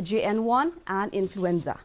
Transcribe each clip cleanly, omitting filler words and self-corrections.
JN1 and influenza.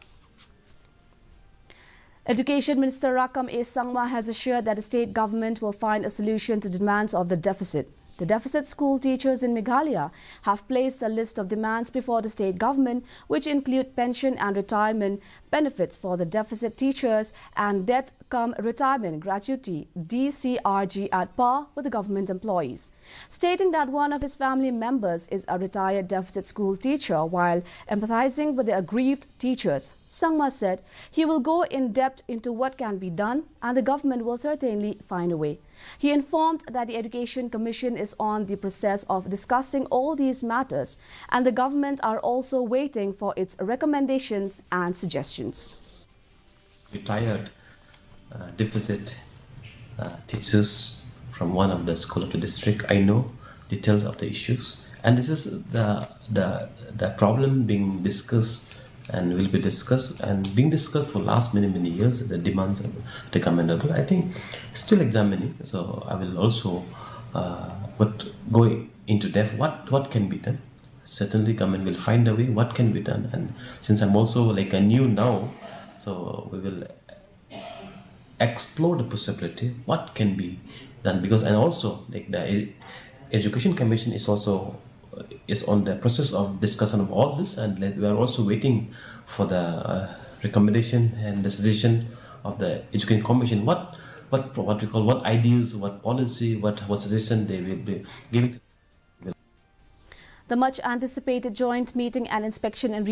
Education Minister Rakam A. Sangma has assured that the state government will find a solution to demands of the deficit. The deficit school teachers in Meghalaya have placed a list of demands before the state government, which include pension and retirement benefits for the deficit teachers and debt-cum-retirement gratuity DCRG at par with the government employees. Stating that one of his family members is a retired deficit school teacher while empathizing with the aggrieved teachers, Sangma said he will go in depth into what can be done and the government will certainly find a way. He informed that the Education Commission is on the process of discussing all these matters and the government are also waiting for its recommendations and suggestions. Retired deficit teachers from one of the school of the district, I know details of the issues, and this is the problem being discussed and will be discussed and being discussed for last many years. The demands of the commendable, I think, still examining. So I will also go into depth what can be done. Certainly government will find a way what can be done, and since I'm also like a new now, so we will explore the possibility what can be done, because and also like the Education Commission is also is on the process of discussion of all this, and we are also waiting for the recommendation and the suggestion of the Education Commission. What we call what ideas, what policy, what suggestion they will be giving. The much anticipated joint meeting and inspection and